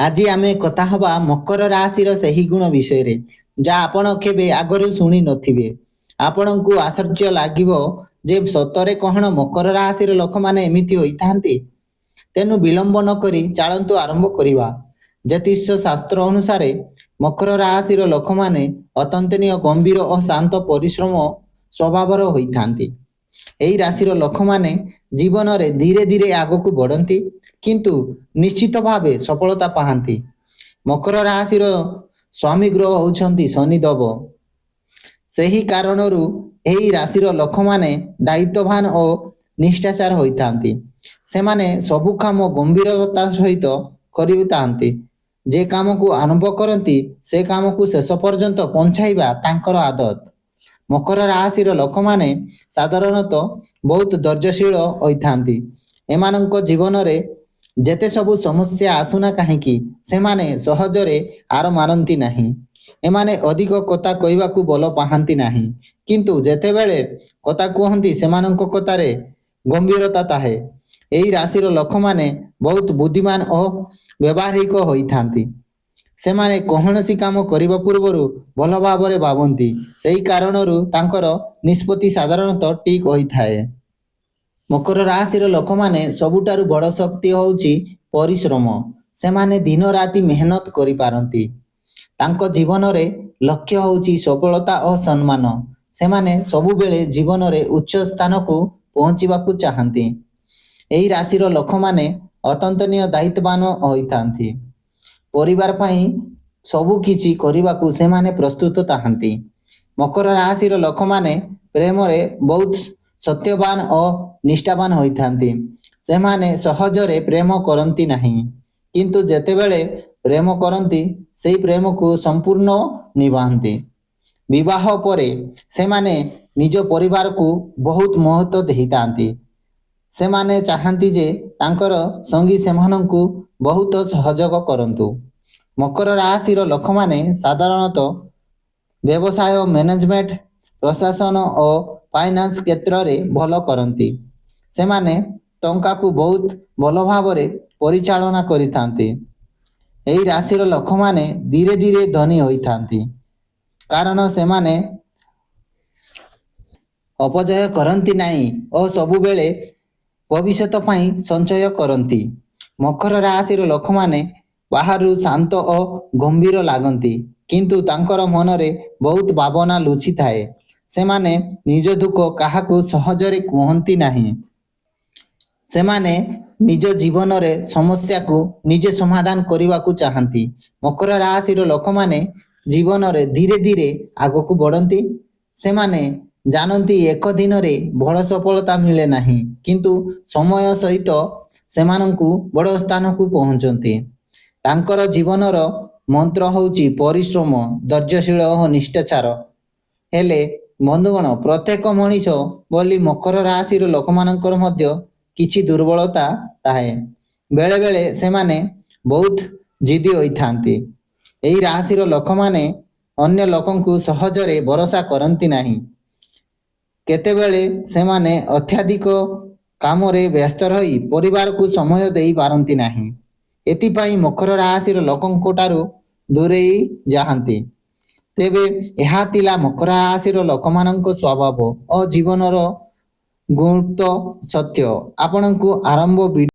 ଆଜି ଆମେ କଥା ହବା ମକର ରାଶିର ସେହି ଗୁଣ ବିଷୟରେ ଯାହା ଆପଣ କେବେ ଆଗରୁ ଶୁଣି ନଥିବେ। ଆପଣଙ୍କୁ ଆଶ୍ଚର୍ଯ୍ୟ ଲାଗିବ ଯେ ସତରେ କଣ ମକର ରାଶିର ଲୋକମାନେ ଏମିତି ହୋଇଥାନ୍ତି। ତେଣୁ ବିଳମ୍ବ ନକରି ଚାଲନ୍ତୁ ଆରମ୍ଭ କରିବା। ଜ୍ୟୋତିଷ ଶାସ୍ତ୍ର ଅନୁସାରେ ମକର ରାଶିର ଲୋକମାନେ ଅତ୍ୟନ୍ତନୀୟ ଗମ୍ଭୀର ଓ ଶାନ୍ତ ପରିଶ୍ରମ ସ୍ୱଭାବର ହୋଇଥାନ୍ତି। ଏହି ରାଶିର ଲୋକମାନେ ଜୀବନରେ ଧୀରେ ଧୀରେ ଆଗକୁ ବଢ଼ନ୍ତି କିନ୍ତୁ ନିଶ୍ଚିତ ଭାବେ ସଫଳତା ପାଆନ୍ତି। ମକର ରାଶିର ସ୍ୱାମୀ ଗ୍ରହ ହେଉଛନ୍ତି ଶନିଦେବ। ସେହି କାରଣରୁ ଏହି ରାଶିର ଲୋକମାନେ ଦାୟିତ୍ୱବାନ ଓ ନିଷ୍ଠାଚାର ହୋଇଥାନ୍ତି। ସେମାନେ ସବୁ କାମ ଗମ୍ଭୀରତା ସହିତ କରିଥାନ୍ତି। ଯେ କାମକୁ ଆରମ୍ଭ କରନ୍ତି ସେ କାମକୁ ଶେଷ ପର୍ଯ୍ୟନ୍ତ ପହଞ୍ଚାଇବା ତାଙ୍କର ଆଦତ। ମକର ରାଶିର ଲୋକମାନେ ସାଧାରଣତଃ ବହୁତ ଧୈର୍ଯ୍ୟଶୀଳ ହୋଇଥାନ୍ତି। ଏମାନଙ୍କ ଜୀବନରେ ଯେତେ ସବୁ ସମସ୍ୟା ଆସୁନା କାହିଁକି ସେମାନେ ସହଜରେ ହାର ମାନନ୍ତି ନାହିଁ। ଏମାନେ ଅଧିକ କଥା କହିବାକୁ ଭଲ ପାଆନ୍ତି ନାହିଁ, କିନ୍ତୁ ଯେତେବେଳେ କଥା କୁହନ୍ତି ସେମାନଙ୍କ କଥାରେ ଗମ୍ଭୀରତା ଥାଏ। ଏହି ରାଶିର ଲୋକମାନେ ବହୁତ ବୁଦ୍ଧିମାନ ଓ ବ୍ୟବହାରିକ ହୋଇଥାନ୍ତି। ସେମାନେ କୌଣସି କାମ କରିବା ପୂର୍ବରୁ ଭଲ ଭାବରେ ଭାବନ୍ତି। ସେହି କାରଣରୁ ତାଙ୍କର ନିଷ୍ପତ୍ତି ସାଧାରଣତଃ ଠିକ୍ ହୋଇଥାଏ। ମକର ରାଶିର ଲୋକମାନେ ସବୁଠାରୁ ବଡ଼ ଶକ୍ତି ହେଉଛି ପରିଶ୍ରମ। ସେମାନେ ଦିନ ରାତି ମେହନତ କରିପାରନ୍ତି। ତାଙ୍କ ଜୀବନରେ ଲକ୍ଷ୍ୟ ହେଉଛି ସଫଳତା ଓ ସମ୍ମାନ। ସେମାନେ ସବୁବେଳେ ଜୀବନରେ ଉଚ୍ଚ ସ୍ଥାନକୁ ପହଞ୍ଚିବାକୁ ଚାହାନ୍ତି। ଏହି ରାଶିର ଲୋକମାନେ ଅତ୍ୟନ୍ତନୀୟ ଦାୟିତ୍ୱବାନ ହୋଇଥାନ୍ତି। ପରିବାର ପାଇଁ ସବୁ କିଛି କରିବାକୁ ସେମାନେ ପ୍ରସ୍ତୁତ ଥାଆନ୍ତି। ମକର ରାଶିର ଲୋକମାନେ ପ୍ରେମରେ ବହୁତ ସତ୍ୟବାନ ଓ ନିଷ୍ଠାବାନ ହୋଇଥାନ୍ତି। ସେମାନେ ସହଜରେ ପ୍ରେମ କରନ୍ତି ନାହିଁ, କିନ୍ତୁ ଯେତେବେଳେ ପ୍ରେମ କରନ୍ତି ସେହି ପ୍ରେମକୁ ସମ୍ପୂର୍ଣ୍ଣ ନିଭାନ୍ତି। ବିବାହ ପରେ ସେମାନେ ନିଜ ପରିବାରକୁ ବହୁତ ମହତ୍ତ୍ୱ ଦେଇଥାନ୍ତି। ସେମାନେ ଚାହାନ୍ତି ଯେ ତାଙ୍କର ସଙ୍ଗୀ ସେମାନଙ୍କୁ ବହୁତ ସହଯୋଗ କରନ୍ତୁ। ମକର ରାଶିର ଲୋକମାନେ ସାଧାରଣତଃ ବ୍ୟବସାୟ, ମ୍ୟାନେଜମେଣ୍ଟ, ପ୍ରଶାସନ ଓ ଫାଇନାନ୍ସ କ୍ଷେତ୍ରରେ ଭଲ କରନ୍ତି। ସେମାନେ ଟଙ୍କାକୁ ବହୁତ ଭଲ ଭାବରେ ପରିଚାଳନା କରିଥାନ୍ତି। ଏହି ରାଶିର ଲୋକମାନେ ଧୀରେ ଧୀରେ ଧନୀ ହୋଇଥାନ୍ତି, କାରଣ ସେମାନେ ଅପଚୟ କରନ୍ତି ନାହିଁ ଓ ସବୁବେଳେ ଭବିଷ୍ୟତ ପାଇଁ ସଞ୍ଚୟ କରନ୍ତି। ମକର ରାଶିର ଲୋକମାନେ ବାହାରୁ ଶାନ୍ତ ଓ ଗମ୍ଭୀର ଲାଗନ୍ତି, କିନ୍ତୁ ତାଙ୍କର ମନରେ ବହୁତ ଭାବନା ଲୁଚିଥାଏ। ସେମାନେ ନିଜ ଦୁଃଖ କାହାକୁ ସହଜରେ କୁହନ୍ତି ନାହିଁ। ସେମାନେ ନିଜ ଜୀବନରେ ସମସ୍ୟାକୁ ନିଜେ ସମାଧାନ କରିବାକୁ ଚାହାନ୍ତି। ମକର ରାଶିର ଲୋକମାନେ ଜୀବନରେ ଧୀରେ ଧୀରେ ଆଗକୁ ବଢ଼ନ୍ତି। ସେମାନେ ଜାଣନ୍ତି ଏକ ଦିନରେ ବଡ଼ ସଫଳତା ମିଳେ ନାହିଁ, କିନ୍ତୁ ସମୟ ସହିତ ସେମାନଙ୍କୁ ବଡ଼ ସ୍ଥାନକୁ ପହଞ୍ଚନ୍ତି। ତାଙ୍କର ଜୀବନର ମନ୍ତ୍ର ହେଉଛି ପରିଶ୍ରମ, ଧୈର୍ଯ୍ୟଶୀଳ ଓ ନିଷ୍ଠାଚାର। ହେଲେ ବନ୍ଧୁଗଣ, ପ୍ରତ୍ୟେକ ମଣିଷ ବୋଲି ମକର ରାଶିର ଲୋକମାନଙ୍କର ମଧ୍ୟ କିଛି ଦୁର୍ବଳତା ଥାଏ। ବେଳେବେଳେ ସେମାନେ ବହୁତ ଜିଦ୍ଦି ହୋଇଥାନ୍ତି। ଏହି ରାଶିର ଲୋକମାନେ ଅନ୍ୟ ଲୋକଙ୍କୁ ସହଜରେ ଭରସା କରନ୍ତି ନାହିଁ। କେତେବେଳେ ସେମାନେ ଅତ୍ୟଧିକ କାମରେ ବ୍ୟସ୍ତ ରହି ପରିବାରକୁ ସମୟ ଦେଇପାରନ୍ତି ନାହିଁ। ଏଥିପାଇଁ ମକର ରାଶିର ଲୋକଙ୍କଠାରୁ ଦୂରେଇ ଯାଆନ୍ତି। ତେବେ ଏହା ଥିଲା ମକର ରାଶିର ଲୋକମାନଙ୍କ ସ୍ୱଭାବ ଓ ଜୀବନର ଗୁରୁତ୍ୱ ସତ୍ୟ। ଆପଣଙ୍କୁ ଆରମ୍ଭ